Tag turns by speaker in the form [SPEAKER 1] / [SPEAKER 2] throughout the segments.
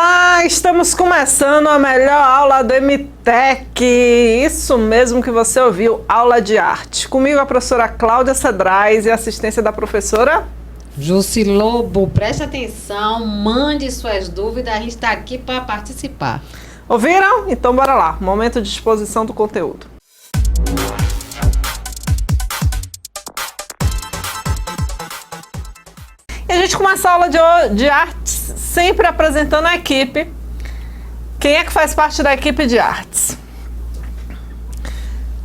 [SPEAKER 1] Olá, estamos começando a melhor aula do MTech, isso mesmo que você ouviu, aula de arte. Comigo a professora Cláudia Cedrais e a assistência da professora
[SPEAKER 2] Jussi Lobo. Preste atenção, mande suas dúvidas, a gente está aqui para participar.
[SPEAKER 1] Ouviram? Então bora lá, momento de exposição do conteúdo. E a gente começa a aula de artes sempre apresentando a equipe. Quem é que faz parte da equipe de artes?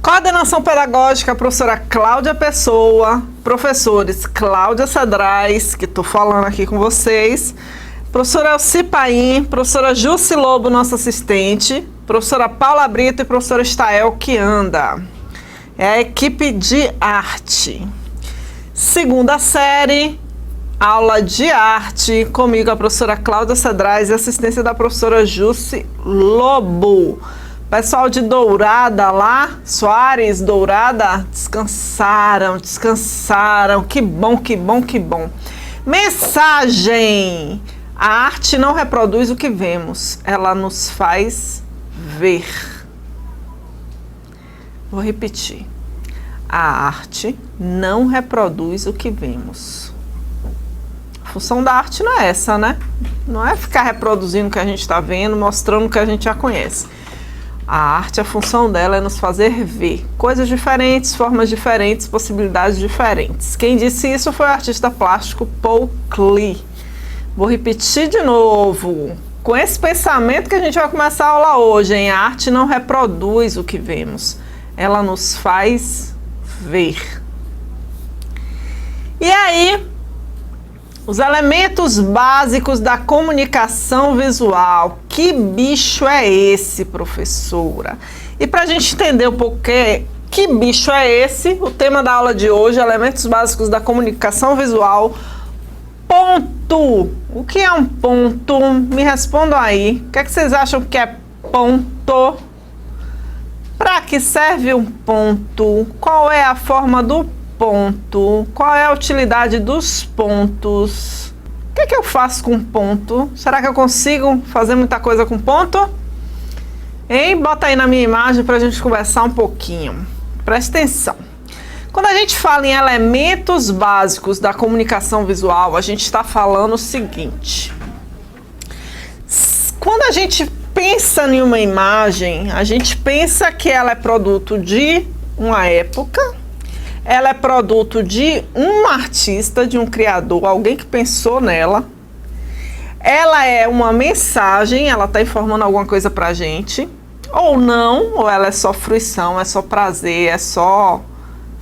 [SPEAKER 1] Coordenação pedagógica, professora Cláudia Pessoa, professores Cláudia Cedrais, que estou falando aqui com vocês, professora Elci Paim, professora Jussi Lobo, nossa assistente, professora Paula Brito e professora Estael, que anda. É a equipe de arte. Segunda série, aula de arte, comigo a professora Cláudia Cedrais e assistência da professora Jussi Lobo. Pessoal de Dourada lá, Soares, Dourada, descansaram, que bom, que bom, que bom. Mensagem: a arte não reproduz o que vemos, ela nos faz ver. Vou repetir: a arte não reproduz o que vemos. A função da arte não é essa, né? Não é ficar reproduzindo o que a gente está vendo, mostrando o que a gente já conhece. A arte, a função dela é nos fazer ver coisas diferentes, formas diferentes, possibilidades diferentes. Quem disse isso foi o artista plástico Paul Klee. Vou repetir de novo, com esse pensamento que a gente vai começar a aula hoje, hein? A arte não reproduz o que vemos, ela nos faz ver. E aí, os elementos básicos da comunicação visual. Que bicho é esse, professora? E para a gente entender um pouco que bicho é esse, o tema da aula de hoje, elementos básicos da comunicação visual. Ponto. O que é um ponto? Me respondam aí. O que é que vocês acham que é ponto? Para que serve um ponto? Qual é a forma do ponto? Qual é a utilidade dos pontos? O que é que eu faço com ponto? Será que eu consigo fazer muita coisa com ponto? Hein? Bota aí na minha imagem para a gente conversar um pouquinho. Presta atenção. Quando a gente fala em elementos básicos da comunicação visual, a gente está falando o seguinte: quando a gente pensa em uma imagem, a gente pensa que ela é produto de uma época, ela é produto de um artista, de um criador, alguém que pensou nela. Ela é uma mensagem, ela está informando alguma coisa pra gente, ou não, ou ela é só fruição, é só prazer, é só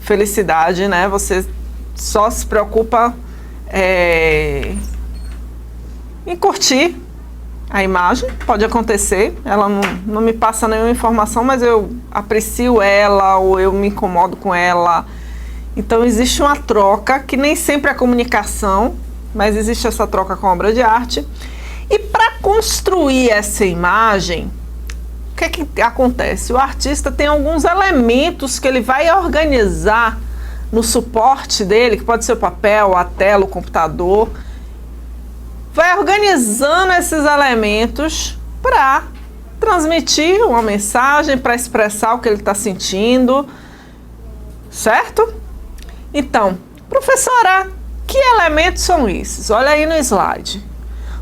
[SPEAKER 1] felicidade, né? Você só se preocupa em curtir a imagem, pode acontecer, ela não me passa nenhuma informação, mas eu aprecio ela, ou eu me incomodo com ela. Então existe uma troca, que nem sempre é comunicação, mas existe essa troca com a obra de arte. E para construir essa imagem, o que é que acontece? O artista tem alguns elementos que ele vai organizar no suporte dele, que pode ser o papel, a tela, o computador. Vai organizando esses elementos para transmitir uma mensagem, para expressar o que ele está sentindo, certo? Então, professora, que elementos são esses? Olha aí no slide.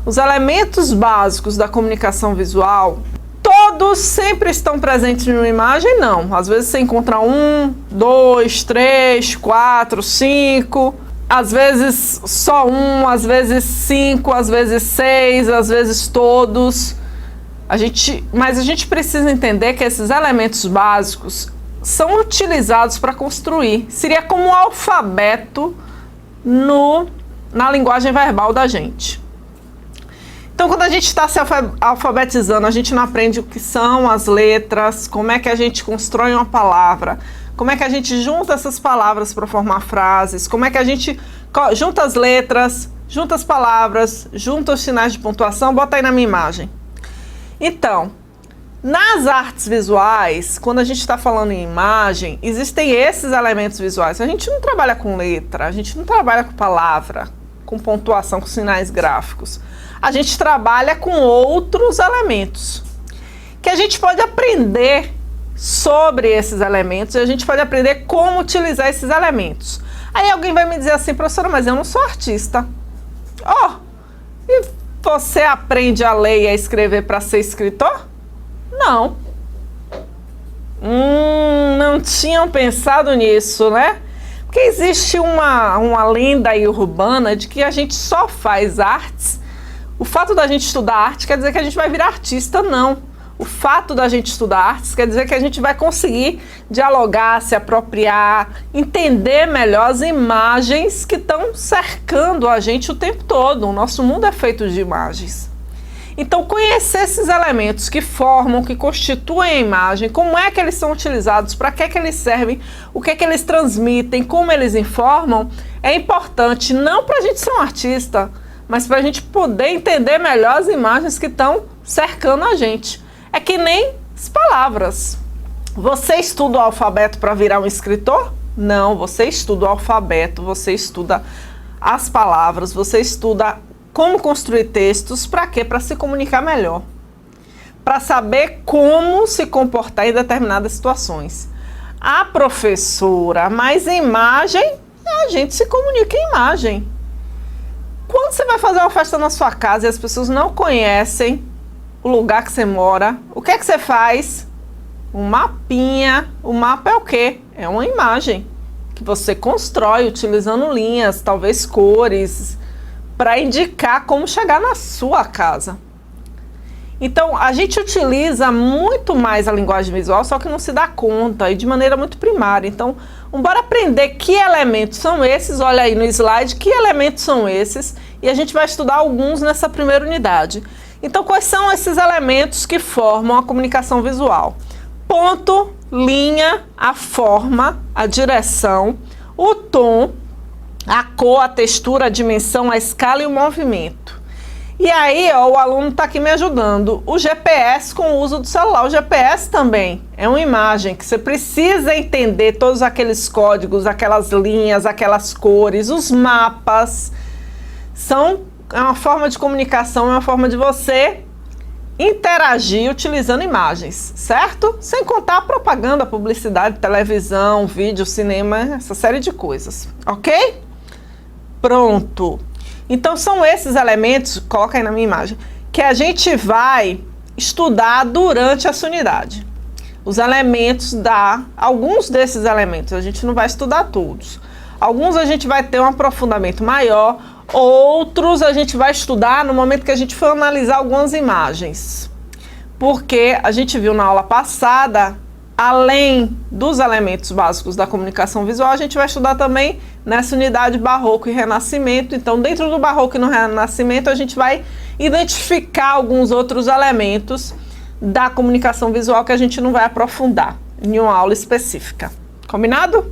[SPEAKER 1] Os elementos básicos da comunicação visual, todos sempre estão presentes em uma imagem? Não. Às vezes você encontra 1, 2, 3, 4, 5, às vezes só 1, às vezes 5, às vezes 6, às vezes todos. Mas a gente precisa entender que esses elementos básicos são utilizados para construir. Seria como um alfabeto na linguagem verbal da gente. Então, quando a gente está se alfabetizando, a gente não aprende o que são as letras, como é que a gente constrói uma palavra, como é que a gente junta essas palavras para formar frases, como é que a gente junta as letras, junta as palavras, junta os sinais de pontuação. Bota aí na minha imagem. Então, nas artes visuais, quando a gente está falando em imagem, existem esses elementos visuais. A gente não trabalha com letra, a gente não trabalha com palavra. com pontuação, com sinais gráficos. A gente trabalha com outros elementos, que a gente pode aprender sobre esses elementos e a gente pode aprender como utilizar esses elementos. Aí alguém vai me dizer assim, professora, mas eu não sou artista. E você aprende a ler e a escrever para ser escritor? Não. Não tinham pensado nisso, né? Porque existe uma lenda aí urbana de que a gente só faz artes. O fato da gente estudar arte quer dizer que a gente vai virar artista, não. O fato da gente estudar artes quer dizer que a gente vai conseguir dialogar, se apropriar, entender melhor as imagens que estão cercando a gente o tempo todo. O nosso mundo é feito de imagens. Então, conhecer esses elementos que formam, que constituem a imagem, como é que eles são utilizados, para que eles servem, o que eles transmitem, como eles informam, é importante não para a gente ser um artista, mas para a gente poder entender melhor as imagens que estão cercando a gente. É que nem as palavras. Você estuda o alfabeto para virar um escritor? Não, você estuda o alfabeto, você estuda as palavras, você estuda como construir textos, para quê? Para se comunicar melhor. Para saber como se comportar em determinadas situações. A professora, mas imagem, a gente se comunica em imagem. Quando você vai fazer uma festa na sua casa e as pessoas não conhecem o lugar que você mora, o que é que você faz? Um mapinha. O mapa é o quê? É uma imagem que você constrói utilizando linhas, talvez cores, para indicar como chegar na sua casa. Então, a gente utiliza muito mais a linguagem visual, só que não se dá conta e de maneira muito primária. Então, bora aprender que elementos são esses, olha aí no slide, que elementos são esses, e a gente vai estudar alguns nessa primeira unidade. Então, quais são esses elementos que formam a comunicação visual? Ponto, linha, a forma, a direção, o tom, a cor, a textura, a dimensão, a escala e o movimento. E aí, o aluno está aqui me ajudando. O GPS com o uso do celular. O GPS também é uma imagem que você precisa entender todos aqueles códigos, aquelas linhas, aquelas cores, os mapas. É uma forma de comunicação, é uma forma de você interagir utilizando imagens, certo? Sem contar a propaganda, a publicidade, televisão, vídeo, cinema, essa série de coisas, ok? Pronto. Então são esses elementos, coloca aí na minha imagem, que a gente vai estudar durante essa unidade. Os elementos alguns desses elementos, a gente não vai estudar todos. Alguns a gente vai ter um aprofundamento maior, outros a gente vai estudar no momento que a gente for analisar algumas imagens. Porque a gente viu na aula passada, além dos elementos básicos da comunicação visual, a gente vai estudar também nessa unidade Barroco e Renascimento. Então, dentro do Barroco e no Renascimento, a gente vai identificar alguns outros elementos da comunicação visual que a gente não vai aprofundar em uma aula específica. Combinado?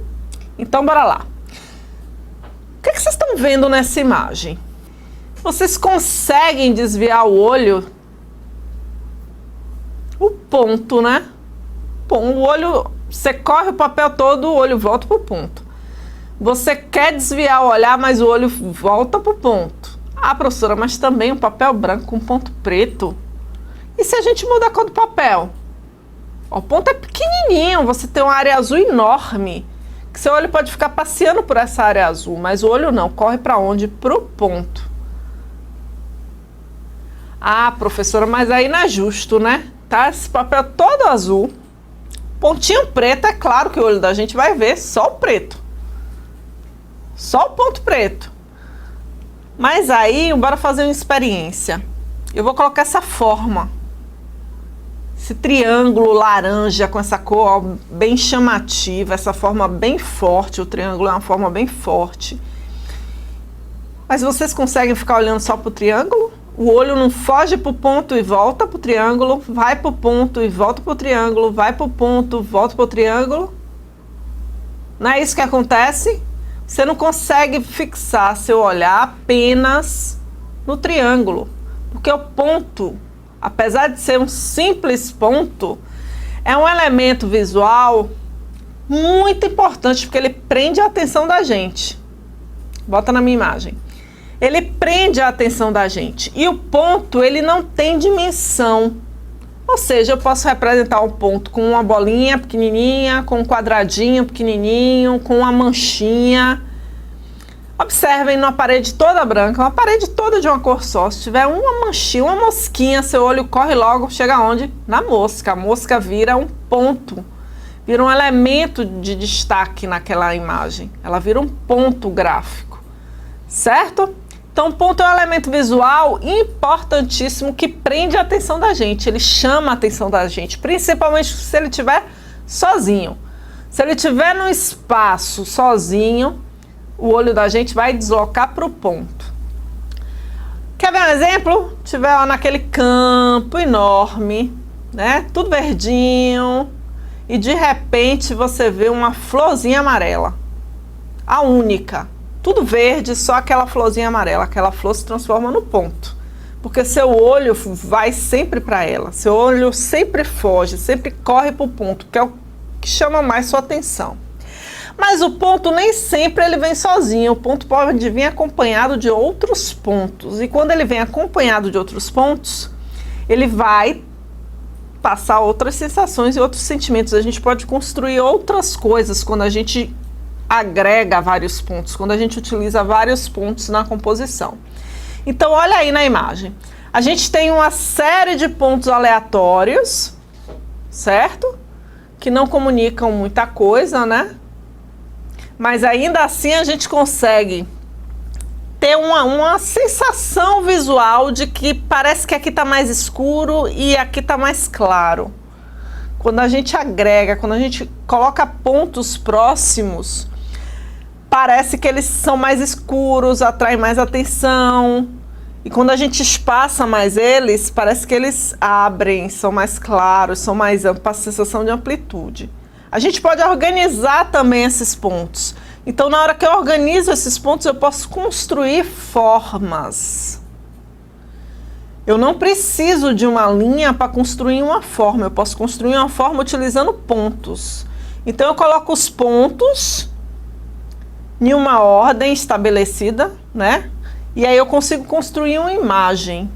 [SPEAKER 1] Então, bora lá. O que vocês estão vendo nessa imagem? Vocês conseguem desviar o olho? O ponto, né? O olho, você corre o papel todo, o olho volta para o ponto. Você quer desviar o olhar, mas o olho volta para o ponto. Ah, professora, mas também um papel branco com ponto preto. E se a gente mudar a cor do papel? O ponto é pequenininho, você tem uma área azul enorme, que seu olho pode ficar passeando por essa área azul, mas o olho não, corre para onde? Para o ponto. Ah, professora, mas aí não é justo, né? Tá esse papel todo azul, pontinho preto, é claro que o olho da gente vai ver só o preto. Só o ponto preto. Mas aí, bora fazer uma experiência. Eu vou colocar essa forma. Esse triângulo laranja com essa cor ó, bem chamativa, essa forma bem forte. O triângulo é uma forma bem forte. Mas vocês conseguem ficar olhando só para o triângulo? O olho não foge para o ponto e volta para o triângulo, vai para o ponto e volta para o triângulo, vai para o ponto, volta para o triângulo. Não é isso que acontece? Você não consegue fixar seu olhar apenas no triângulo, porque o ponto, apesar de ser um simples ponto, é um elemento visual muito importante, porque ele prende a atenção da gente. Bota na minha imagem. ele prende a atenção da gente. E o ponto, ele não tem dimensão. Ou seja, eu posso representar um ponto com uma bolinha pequenininha, com um quadradinho pequenininho, com uma manchinha. Observem numa parede toda branca, uma parede toda de uma cor só. Se tiver uma manchinha, uma mosquinha, seu olho corre logo, chega onde? Na mosca. A mosca vira um ponto, vira um elemento de destaque naquela imagem. Ela vira um ponto gráfico, certo? Então, o ponto é um elemento visual importantíssimo que prende a atenção da gente. Ele chama a atenção da gente, principalmente se ele estiver sozinho. Se ele estiver num espaço sozinho, o olho da gente vai deslocar para o ponto. Quer ver um exemplo? Tiver lá naquele campo enorme, né? Tudo verdinho, e de repente você vê uma florzinha amarela. A única. Tudo verde, só aquela florzinha amarela. Aquela flor se transforma no ponto. Porque seu olho vai sempre para ela. Seu olho sempre foge, sempre corre para o ponto, que é o que chama mais sua atenção. Mas o ponto nem sempre ele vem sozinho, o ponto pode vir acompanhado de outros pontos. E quando ele vem acompanhado de outros pontos, ele vai passar outras sensações e outros sentimentos. A gente pode construir outras coisas quando a gente agrega vários pontos, quando a gente utiliza vários pontos na composição. Então, olha aí na imagem. A gente tem uma série de pontos aleatórios, certo? Que não comunicam muita coisa, né? Mas ainda assim a gente consegue ter uma sensação visual de que parece que aqui está mais escuro e aqui está mais claro. Quando a gente agrega, quando a gente coloca pontos próximos, parece que eles são mais escuros, atraem mais atenção. E quando a gente espaça mais eles, parece que eles abrem, são mais claros, são mais amplos, passa a sensação de amplitude. A gente pode organizar também esses pontos. Então, na hora que eu organizo esses pontos, eu posso construir formas. Eu não preciso de uma linha para construir uma forma. Eu posso construir uma forma utilizando pontos. Então, eu coloco os pontos em uma ordem estabelecida, né? E aí eu consigo construir uma imagem.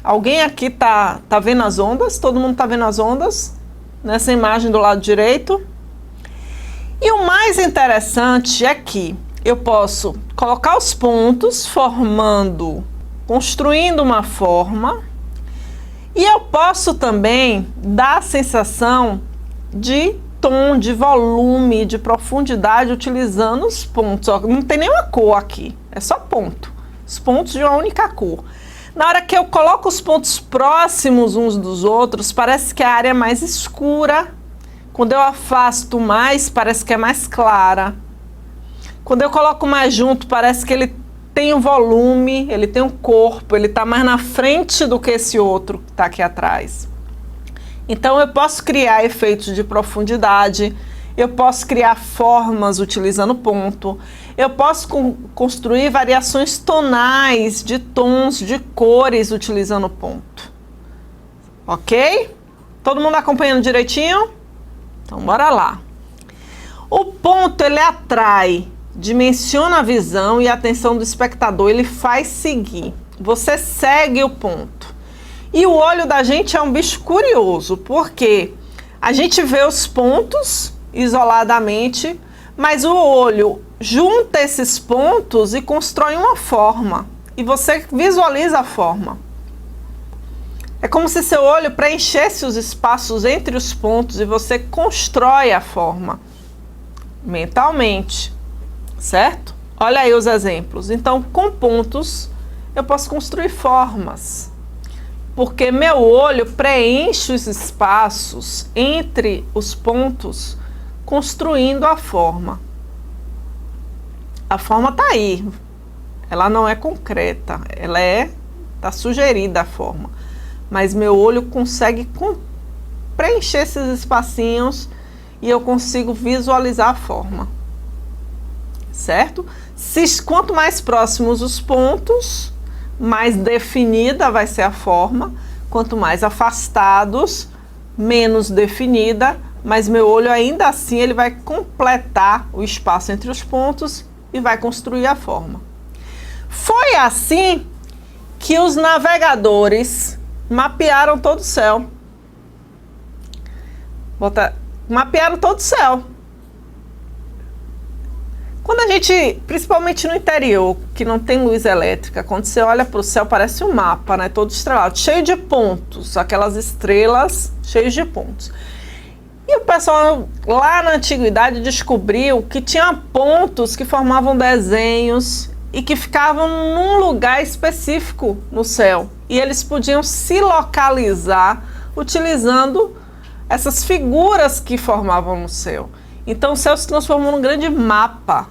[SPEAKER 1] Alguém aqui tá vendo as ondas? Todo mundo tá vendo as ondas? Nessa imagem do lado direito. E o mais interessante é que eu posso colocar os pontos construindo uma forma, e eu posso também dar a sensação de tom, de volume, de profundidade utilizando os pontos. Ó, não tem nenhuma cor aqui, é só ponto. Os pontos de uma única cor. Na hora que eu coloco os pontos próximos uns dos outros, parece que a área é mais escura. Quando eu afasto mais, parece que é mais clara. Quando eu coloco mais junto, parece que ele tem um volume, ele tem um corpo, ele está mais na frente do que esse outro que está aqui atrás. Então eu posso criar efeitos de profundidade, eu posso criar formas utilizando ponto, eu posso construir variações tonais de tons, de cores utilizando ponto. Ok? Todo mundo acompanhando direitinho? Então, bora lá. O ponto, ele atrai, dimensiona a visão e a atenção do espectador, ele faz seguir. Você segue o ponto. E o olho da gente é um bicho curioso, porque a gente vê os pontos isoladamente, mas o olho junta esses pontos e constrói uma forma. E você visualiza a forma. É como se seu olho preenchesse os espaços entre os pontos e você constrói a forma mentalmente, certo? Olha aí os exemplos. Então, com pontos, eu posso construir formas, porque meu olho preenche os espaços entre os pontos, construindo a forma. A forma está aí, ela não é concreta, tá sugerida a forma. Mas meu olho consegue preencher esses espacinhos e eu consigo visualizar a forma, certo? Quanto mais próximos os pontos, mais definida vai ser a forma. Quanto mais afastados, menos definida, mas meu olho ainda assim ele vai completar o espaço entre os pontos e vai construir a forma. Foi assim que os navegadores mapearam todo o céu. Mapearam todo o céu. Quando a gente, principalmente no interior, que não tem luz elétrica, quando você olha para o céu, parece um mapa, né? Todo estrelado, cheio de pontos, aquelas estrelas cheias de pontos. E o pessoal lá na antiguidade descobriu que tinha pontos que formavam desenhos e que ficavam num lugar específico no céu. E eles podiam se localizar utilizando essas figuras que formavam no céu. Então o céu se transformou num grande mapa.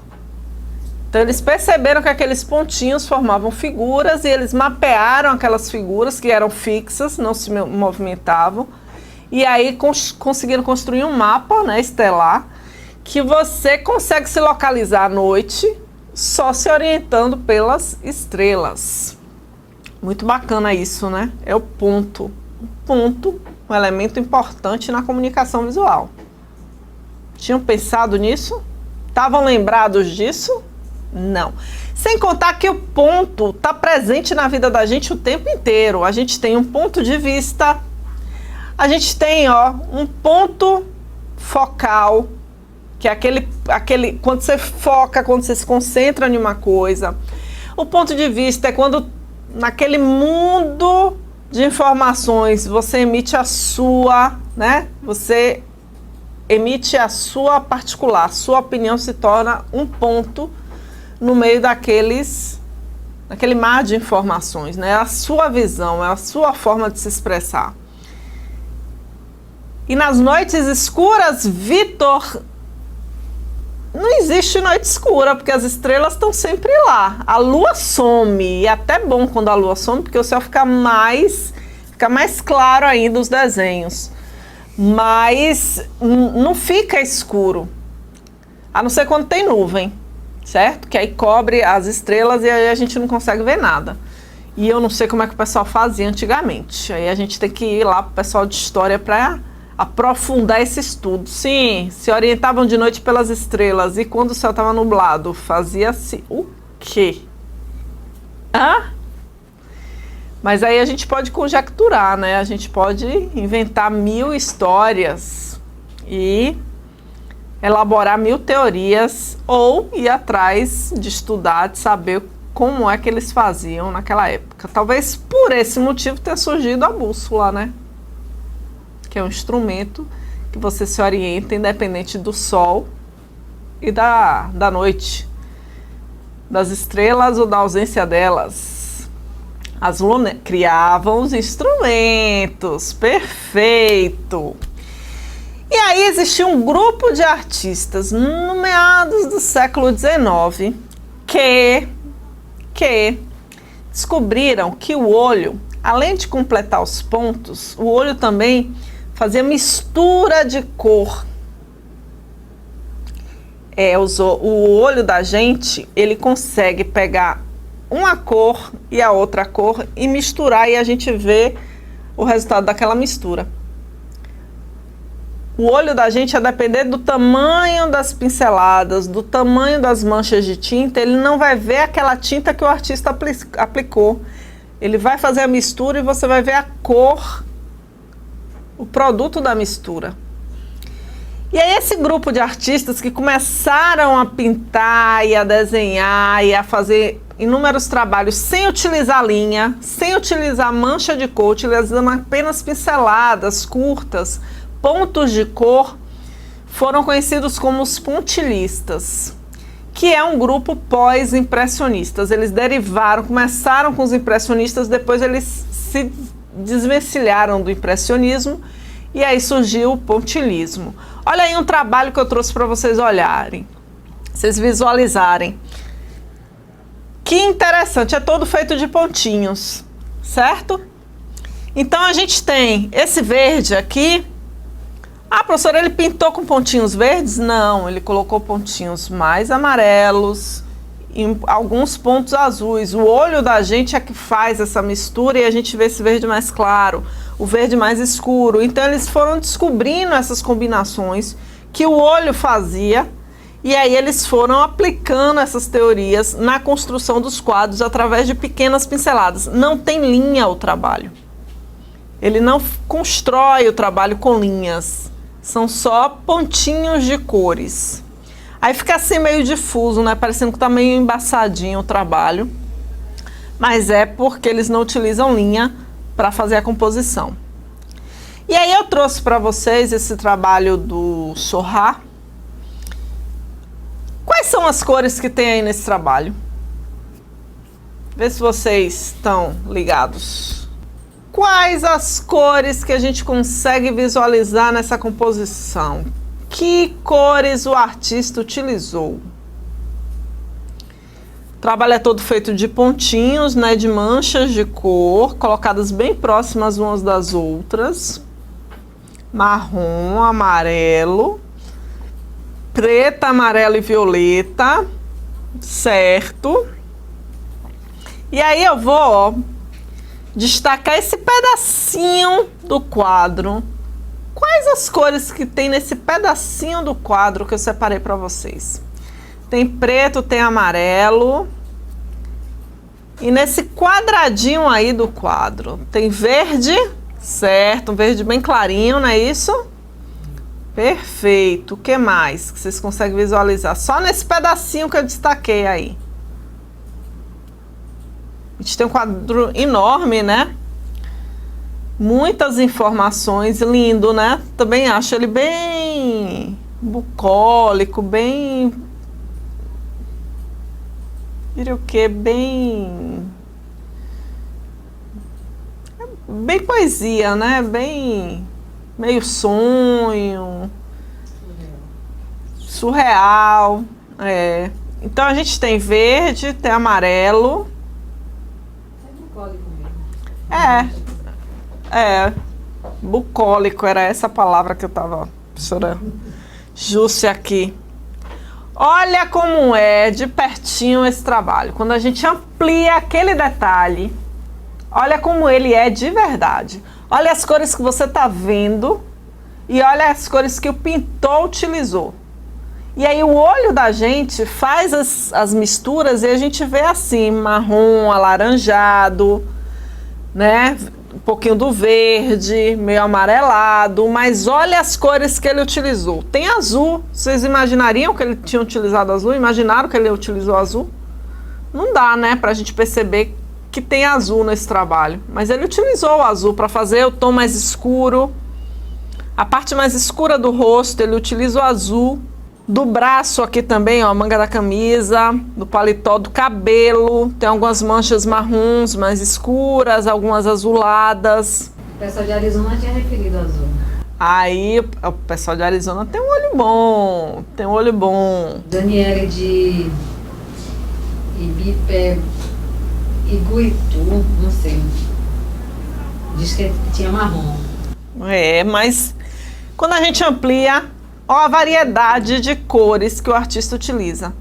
[SPEAKER 1] Então eles perceberam que aqueles pontinhos formavam figuras e eles mapearam aquelas figuras que eram fixas, não se movimentavam. E aí conseguiram construir um mapa, né, estelar, que você consegue se localizar à noite só se orientando pelas estrelas. Muito bacana isso, né? É o ponto. O ponto, um elemento importante na comunicação visual. Tinham pensado nisso? Estavam lembrados disso? Não. Sem contar que o ponto está presente na vida da gente o tempo inteiro. A gente tem um ponto de vista, a gente tem um ponto focal, que é aquele quando você foca, quando você se concentra em uma coisa. O ponto de vista é quando naquele mundo de informações você emite a sua, né? Você emite a sua particular, a sua opinião se torna um ponto no meio daquele mar de informações, né? A sua visão, é a sua forma de se expressar. E nas noites escuras, Vitor, não existe noite escura, porque as estrelas estão sempre lá. A lua some, e é até bom quando a lua some, porque o céu fica mais claro ainda os desenhos. Mas não fica escuro, a não ser quando tem nuvem, certo? Que aí cobre as estrelas e aí a gente não consegue ver nada. E eu não sei como é que o pessoal fazia antigamente. Aí a gente tem que ir lá pro pessoal de história para aprofundar esse estudo. Sim, se orientavam de noite pelas estrelas e quando o céu estava nublado, fazia-se o quê? Mas aí a gente pode conjecturar, né? A gente pode inventar 1000 histórias e elaborar 1000 teorias ou ir atrás de estudar, de saber como é que eles faziam naquela época. Talvez por esse motivo tenha surgido a bússola, né? Que é um instrumento que você se orienta independente do sol e da noite, das estrelas ou da ausência delas. As lunas criavam os instrumentos, perfeito. E aí existia um grupo de artistas no meados do século XIX que descobriram que o olho, além de completar os pontos, o olho também fazia mistura de cor. O olho da gente, ele consegue pegar uma cor e a outra cor e misturar, e a gente vê o resultado daquela mistura. O olho da gente, a depender do tamanho das pinceladas, do tamanho das manchas de tinta, ele não vai ver aquela tinta que o artista aplicou. Ele vai fazer a mistura e você vai ver a cor, o produto da mistura. E aí esse grupo de artistas que começaram a pintar e a desenhar e a fazer inúmeros trabalhos sem utilizar linha, sem utilizar mancha de cor, utilizando apenas pinceladas curtas, pontos de cor, foram conhecidos como os pontilhistas, que é um grupo pós-impressionistas. Eles começaram com os impressionistas, depois eles se desvencilharam do impressionismo e aí surgiu o pontilhismo. Olha aí um trabalho que eu trouxe para vocês olharem, vocês visualizarem. Que interessante, é todo feito de pontinhos, certo? Então a gente tem esse verde aqui. Ah, professora, ele pintou com pontinhos verdes? Não, ele colocou pontinhos mais amarelos e alguns pontos azuis. O olho da gente é que faz essa mistura e a gente vê esse verde mais claro, o verde mais escuro. Então eles foram descobrindo essas combinações que o olho fazia E aí eles foram aplicando essas teorias na construção dos quadros através de pequenas pinceladas. Não tem linha o trabalho. Ele não constrói o trabalho com linhas. São só pontinhos de cores. Aí fica assim meio difuso, né? Parecendo que tá meio embaçadinho o trabalho. Mas é porque eles não utilizam linha para fazer a composição. E aí eu trouxe para vocês esse trabalho do Seurat. Quais são as cores que tem aí nesse trabalho? Vê se vocês estão ligados. Quais as cores que a gente consegue visualizar nessa composição? Que cores o artista utilizou? O trabalho é todo feito de pontinhos, né, de manchas de cor, colocadas bem próximas umas das outras. Marrom, amarelo, preta, amarelo e violeta, certo? E aí eu vou, ó, destacar esse pedacinho do quadro. Quais as cores que tem nesse pedacinho do quadro que eu separei para vocês? Tem preto, tem amarelo. E nesse quadradinho aí do quadro, tem verde, certo? Um verde bem clarinho, não é isso? Perfeito. O que mais que vocês conseguem visualizar? Só nesse pedacinho que eu destaquei aí. A gente tem um quadro enorme, né? Muitas informações, lindo, né? Também acho ele bem bucólico, bem... diria o quê? Bem poesia, né? Bem... meio sonho. Surreal. É. Então a gente tem verde, tem amarelo. Bucólico, era essa palavra que eu tava, professora Jússia aqui. Olha como é de pertinho esse trabalho. Quando a gente amplia aquele detalhe, olha como ele é de verdade. Olha as cores que você tá vendo e olha as cores que o pintor utilizou. E aí o olho da gente faz as misturas e a gente vê assim, marrom, alaranjado, né? Um pouquinho do verde, meio amarelado, mas olha as cores que ele utilizou. Tem azul. Vocês imaginariam que ele tinha utilizado azul? Imaginaram que ele utilizou azul? Não dá, né, pra gente perceber que tem azul nesse trabalho. Mas ele utilizou o azul para fazer o tom mais escuro. A parte mais escura do rosto, ele utiliza o azul. Do braço aqui também, ó, a manga da camisa, do paletó, do cabelo. Tem algumas manchas marrons mais escuras, algumas azuladas.
[SPEAKER 2] O pessoal de Arizona tinha referido azul.
[SPEAKER 1] Aí, o pessoal de Arizona tem um olho bom, tem um olho bom.
[SPEAKER 2] Daniele de Iguitu, não sei. Diz que tinha marrom.
[SPEAKER 1] É, mas quando a gente amplia... Olha a variedade de cores que o artista utiliza.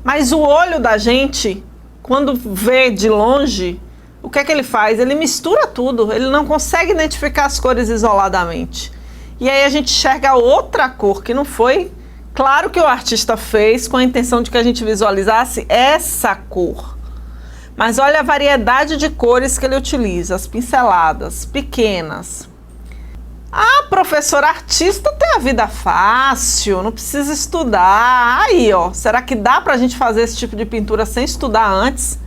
[SPEAKER 1] Mas o olho da gente, quando vê de longe, o que é que ele faz? Ele mistura tudo, ele não consegue identificar as cores isoladamente. E aí a gente enxerga outra cor que não foi. Claro que o artista fez com a intenção de que a gente visualizasse essa cor. Mas olha a variedade de cores que ele utiliza, as pinceladas pequenas. Ah, professor artista tem a vida fácil, não precisa estudar. Aí, ó, será que dá pra gente fazer esse tipo de pintura sem estudar antes?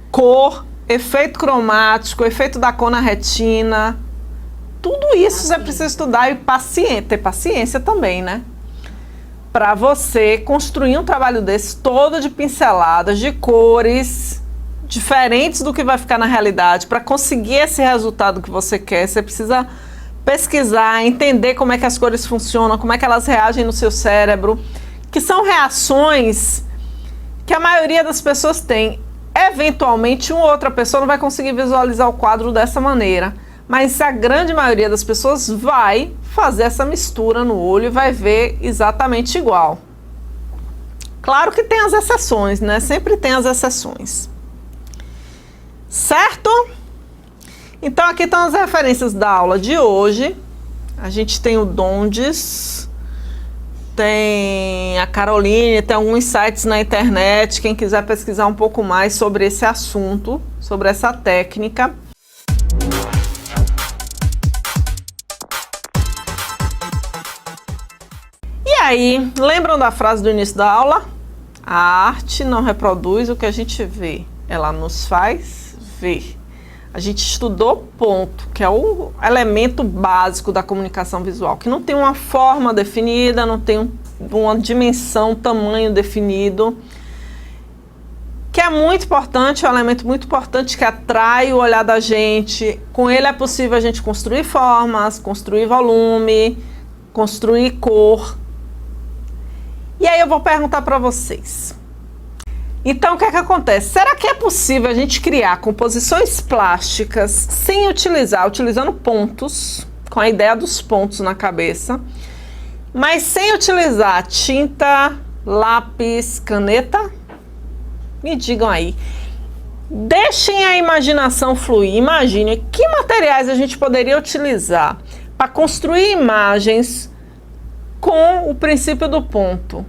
[SPEAKER 1] Cor, efeito cromático, efeito da cor na retina. Tudo isso você precisa estudar e ter paciência também, né? Pra você construir um trabalho desse todo de pinceladas, de cores diferentes do que vai ficar na realidade. Pra conseguir esse resultado que você quer, você precisa... pesquisar, entender como é que as cores funcionam, como é que elas reagem no seu cérebro, que são reações que a maioria das pessoas tem. Eventualmente, uma ou outra pessoa não vai conseguir visualizar o quadro dessa maneira, mas a grande maioria das pessoas vai fazer essa mistura no olho e vai ver exatamente igual. Claro que tem as exceções, né? Sempre tem as exceções. Certo? Então aqui estão as referências da aula de hoje. A gente tem o Dondes, tem a Caroline, tem alguns sites na internet, quem quiser pesquisar um pouco mais sobre esse assunto, sobre essa técnica. E aí, lembram da frase do início da aula? A arte não reproduz o que a gente vê, ela nos faz ver. A gente estudou ponto, que é o elemento básico da comunicação visual, que não tem uma forma definida, não tem uma dimensão, tamanho definido, que é muito importante, é um elemento muito importante que atrai o olhar da gente. Com ele é possível a gente construir formas, construir volume, construir cor. E aí eu vou perguntar para vocês. Então, o que é que acontece? Será que é possível a gente criar composições plásticas sem utilizando pontos, com a ideia dos pontos na cabeça, mas sem utilizar tinta, lápis, caneta? Me digam aí. Deixem a imaginação fluir. Imagine que materiais a gente poderia utilizar para construir imagens com o princípio do ponto.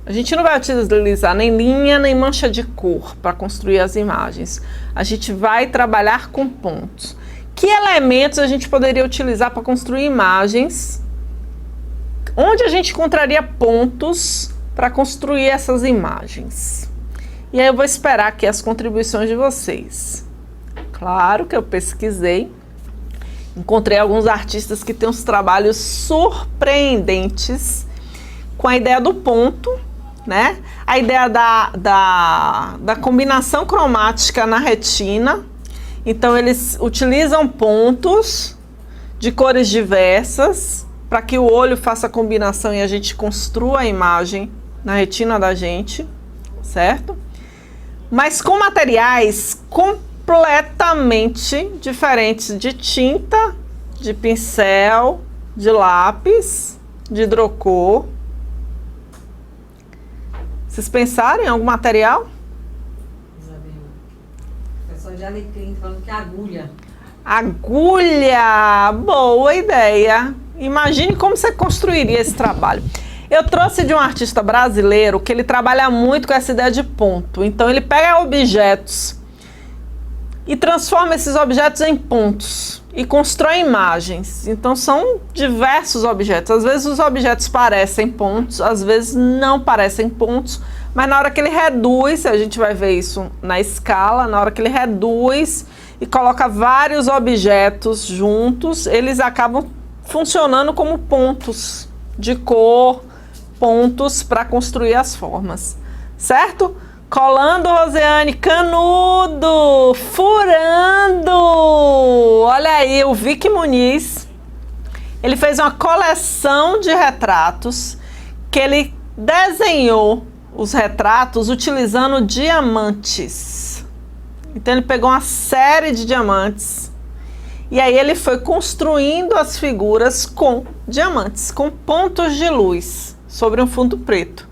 [SPEAKER 1] A gente não vai utilizar nem linha, nem mancha de cor para construir as imagens. A gente vai trabalhar com pontos. Que elementos a gente poderia utilizar para construir imagens? Onde a gente encontraria pontos para construir essas imagens? E aí eu vou esperar aqui as contribuições de vocês. Claro que eu pesquisei. Encontrei alguns artistas que têm uns trabalhos surpreendentes com a ideia do ponto, né? A ideia da combinação cromática na retina. Então, eles utilizam pontos de cores diversas para que o olho faça a combinação e a gente construa a imagem na retina da gente, certo? Mas com materiais completamente diferentes de tinta, de pincel, de lápis, de hidrocor. Vocês pensaram em algum material?
[SPEAKER 2] Isabel, o pessoal de Alecrim falando que é agulha.
[SPEAKER 1] Agulha! Boa ideia! Imagine como você construiria esse trabalho. Eu trouxe de um artista brasileiro que ele trabalha muito com essa ideia de ponto. Então ele pega objetos e transforma esses objetos em pontos e constrói imagens. Então são diversos objetos. Às vezes os objetos parecem pontos, às vezes não parecem pontos, mas na hora que ele reduz, a gente vai ver isso na escala, na hora que ele reduz e coloca vários objetos juntos, eles acabam funcionando como pontos de cor, pontos para construir as formas, certo? Colando, Rosiane, canudo, furando. Olha aí, o Vicky Muniz, ele fez uma coleção de retratos que ele desenhou os retratos utilizando diamantes. Então ele pegou uma série de diamantes e aí ele foi construindo as figuras com diamantes, com pontos de luz sobre um fundo preto.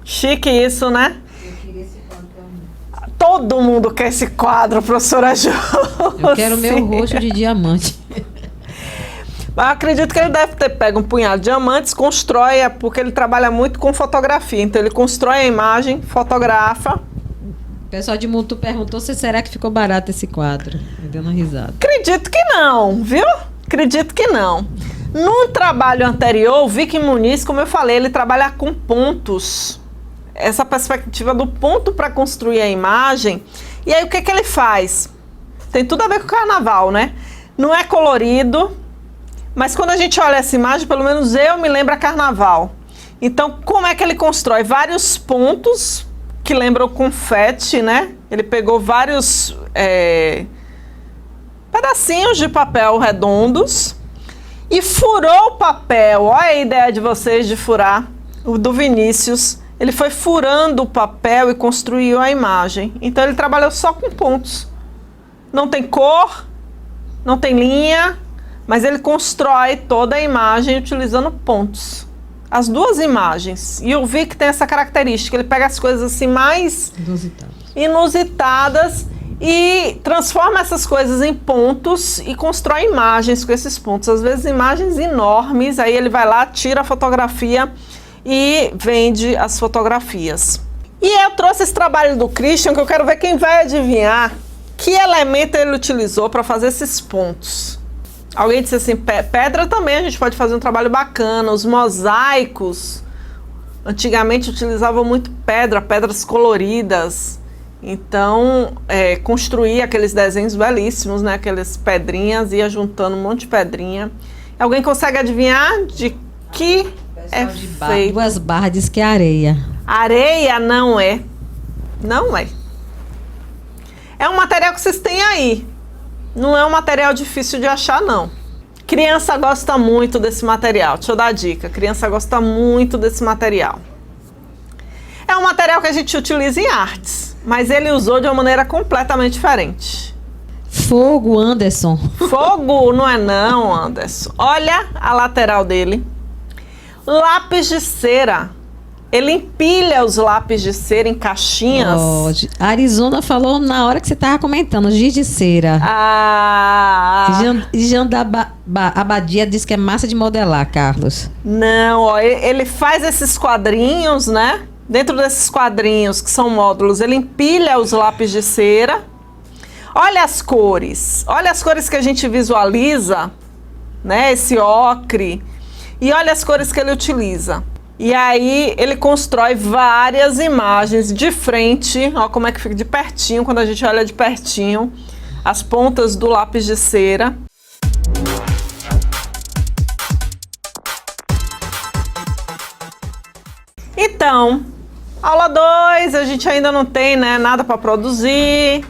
[SPEAKER 1] Chique isso, né? Todo mundo quer esse quadro, professora Jo.
[SPEAKER 2] Eu quero o meu rosto de diamante.
[SPEAKER 1] Mas eu acredito que ele deve ter pego um punhado de diamantes, constrói, porque ele trabalha muito com fotografia. Então ele constrói a imagem, fotografa.
[SPEAKER 2] O pessoal de Mutu perguntou se será que ficou barato esse quadro. Me deu uma risada.
[SPEAKER 1] Acredito que não, viu? Acredito que não. No trabalho anterior, o Vicky Muniz, como eu falei, ele trabalha com pontos. Essa perspectiva do ponto para construir a imagem. E aí o que ele faz? Tem tudo a ver com o carnaval, né? Não é colorido, mas quando a gente olha essa imagem, pelo menos eu me lembro carnaval. Então, como é que ele constrói? Vários pontos que lembram confete, né? Ele pegou vários pedacinhos de papel redondos e furou o papel. Olha a ideia de vocês de furar. O do Vinícius. Ele foi furando o papel e construiu a imagem. Então ele trabalhou só com pontos. Não tem cor, não tem linha, mas ele constrói toda a imagem utilizando pontos. As duas imagens. E eu vi que tem essa característica. Ele pega as coisas assim mais inusitadas e transforma essas coisas em pontos e constrói imagens com esses pontos, às vezes imagens enormes. Aí ele vai lá, tira a fotografia e vende as fotografias. E eu trouxe esse trabalho do Christian, que eu quero ver quem vai adivinhar que elemento ele utilizou para fazer esses pontos. Alguém disse assim, pedra também a gente pode fazer um trabalho bacana. Os mosaicos antigamente utilizavam muito pedras coloridas. Então, construía aqueles desenhos belíssimos, né? Aquelas pedrinhas, ia juntando um monte de pedrinha. Alguém consegue adivinhar de que é feito?
[SPEAKER 2] 2 barras diz que é areia.
[SPEAKER 1] Areia não é. Não é. É um material que vocês têm aí. Não é um material difícil de achar, não. Criança gosta muito desse material. Deixa eu dar a dica. Criança gosta muito desse material. É um material que a gente utiliza em artes, mas ele usou de uma maneira completamente diferente.
[SPEAKER 2] Fogo, Anderson.
[SPEAKER 1] Fogo não é não, Anderson. Olha a lateral dele. Lápis de cera. Ele empilha os lápis de cera em caixinhas.
[SPEAKER 2] Oh, Arizona falou na hora que você estava comentando, giz de cera. Abadia diz que é massa de modelar, Carlos.
[SPEAKER 1] Não, ó, ele faz esses quadrinhos, né? Dentro desses quadrinhos, que são módulos, ele empilha os lápis de cera. Olha as cores que a gente visualiza, né? Esse ocre. E olha as cores que ele utiliza. E aí ele constrói várias imagens de frente, ó como é que fica de pertinho, quando a gente olha de pertinho, as pontas do lápis de cera. Então, aula 2, a gente ainda não tem, né, nada para produzir,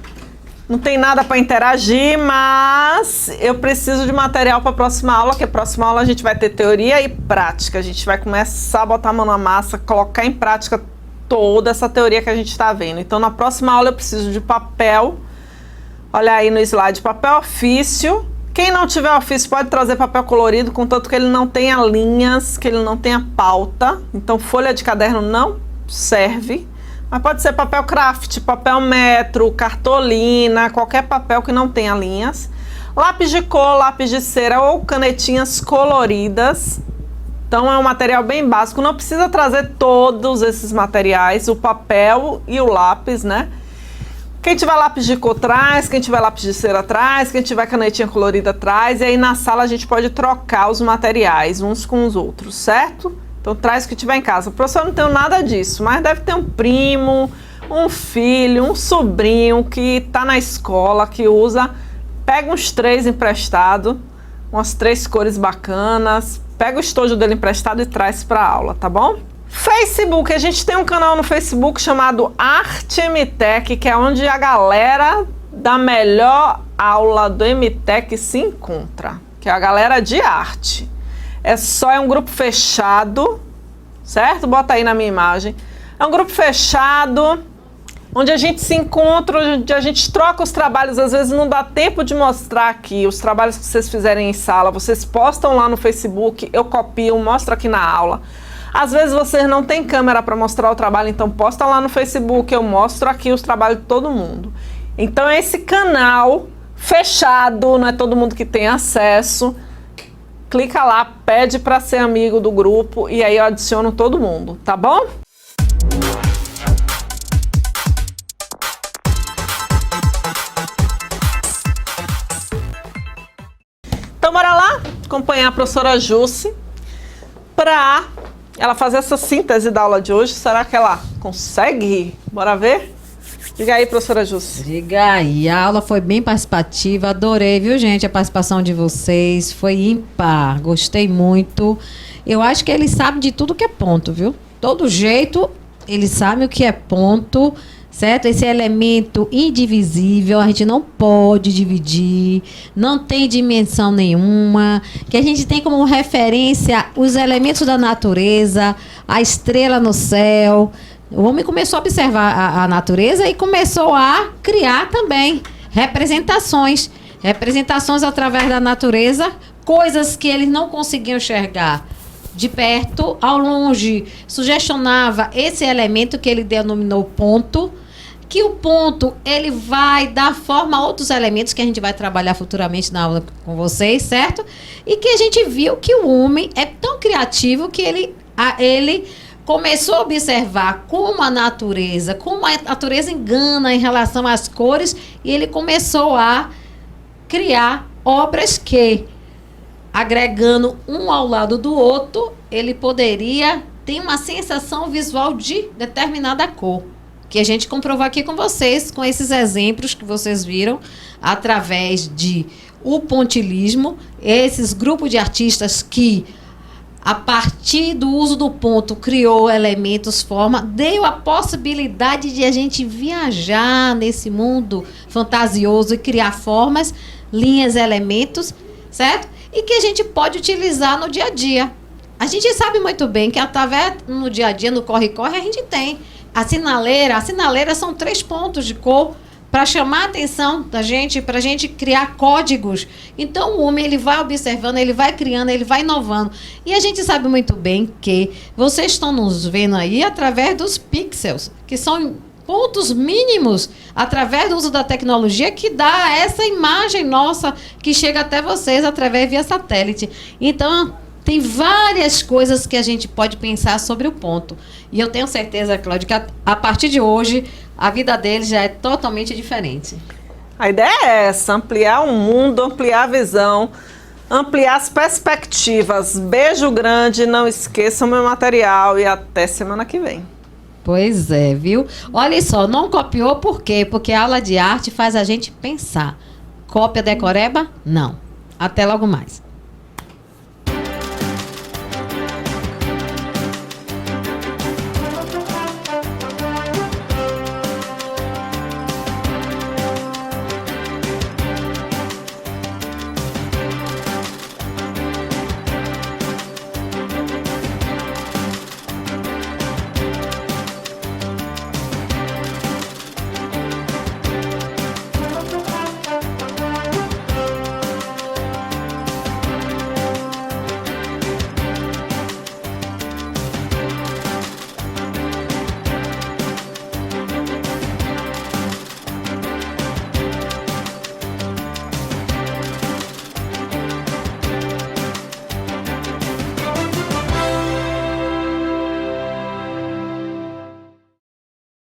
[SPEAKER 1] não tem nada para interagir, mas eu preciso de material para a próxima aula, que a próxima aula a gente vai ter teoria e prática. A gente vai começar a botar a mão na massa, colocar em prática toda essa teoria que a gente está vendo. Então, na próxima aula eu preciso de papel. Olha aí no slide, papel ofício. Quem não tiver ofício pode trazer papel colorido, contanto que ele não tenha linhas, que ele não tenha pauta. Então, folha de caderno não serve. Mas pode ser papel craft, papel metro, cartolina, qualquer papel que não tenha linhas. Lápis de cor, lápis de cera ou canetinhas coloridas. Então é um material bem básico, não precisa trazer todos esses materiais, o papel e o lápis, né? Quem tiver lápis de cor traz, quem tiver lápis de cera traz, quem tiver canetinha colorida traz. E aí na sala a gente pode trocar os materiais uns com os outros, certo? Então traz o que tiver em casa. Professor, eu não tenho nada disso, mas deve ter um primo, um filho, um sobrinho que está na escola, que usa. Pega uns 3 emprestados, umas 3 cores bacanas, pega o estojo dele emprestado e traz para a aula, tá bom? Facebook, a gente tem um canal no Facebook chamado Arte MTech, que é onde a galera da melhor aula do MTech se encontra, que é a galera de arte. É um grupo fechado, certo? Bota aí na minha imagem. É um grupo fechado, onde a gente se encontra, onde a gente troca os trabalhos. Às vezes não dá tempo de mostrar aqui os trabalhos que vocês fizerem em sala. Vocês postam lá no Facebook, eu copio, mostro aqui na aula. Às vezes vocês não têm câmera para mostrar o trabalho, então posta lá no Facebook, eu mostro aqui os trabalhos de todo mundo. Então é esse canal fechado, não é todo mundo que tem acesso. Clica lá, pede para ser amigo do grupo e aí eu adiciono todo mundo, tá bom? Então bora lá acompanhar a professora Jussi para ela fazer essa síntese da aula de hoje. Será que ela consegue? Bora ver? Diga aí, professora Jussi.
[SPEAKER 2] Diga aí, a aula foi bem participativa, adorei, viu, gente, a participação de vocês, foi ímpar, gostei muito. Eu acho que eles sabem de tudo que é ponto, viu? Todo jeito, eles sabem o que é ponto, certo? Esse elemento indivisível, a gente não pode dividir, não tem dimensão nenhuma, que a gente tem como referência os elementos da natureza, a estrela no céu. O homem começou a observar a natureza e começou a criar também representações através da natureza, coisas que eles não conseguiam enxergar de perto, ao longe, sugestionava esse elemento que ele denominou ponto, que o ponto, ele vai dar forma a outros elementos que a gente vai trabalhar futuramente na aula com vocês, certo? E que a gente viu que o homem é tão criativo que ele começou a observar como a natureza engana em relação às cores, e ele começou a criar obras que, agregando um ao lado do outro, ele poderia ter uma sensação visual de determinada cor. Que a gente comprovou aqui com vocês, com esses exemplos que vocês viram, através de o pontilhismo, esses grupos de artistas que, a partir do uso do ponto, criou elementos, forma, deu a possibilidade de a gente viajar nesse mundo fantasioso e criar formas, linhas, elementos, certo? E que a gente pode utilizar no dia a dia. A gente sabe muito bem que através no dia a dia, no corre-corre, a gente tem a sinaleira são 3 pontos de cor para chamar a atenção da gente, para a gente criar códigos. Então, o homem, ele vai observando, ele vai criando, ele vai inovando. E a gente sabe muito bem que vocês estão nos vendo aí através dos pixels, que são pontos mínimos, através do uso da tecnologia, que dá essa imagem nossa que chega até vocês através via satélite. Então, tem várias coisas que a gente pode pensar sobre o ponto. E eu tenho certeza, Cláudia, que a partir de hoje, a vida deles já é totalmente diferente.
[SPEAKER 1] A ideia é essa, ampliar o mundo, ampliar a visão, ampliar as perspectivas. Beijo grande, não esqueçam meu material e até semana que vem.
[SPEAKER 2] Pois é, viu? Olha só, não copiou por quê? Porque a aula de arte faz a gente pensar. Cópia decoreba? Não. Até logo mais.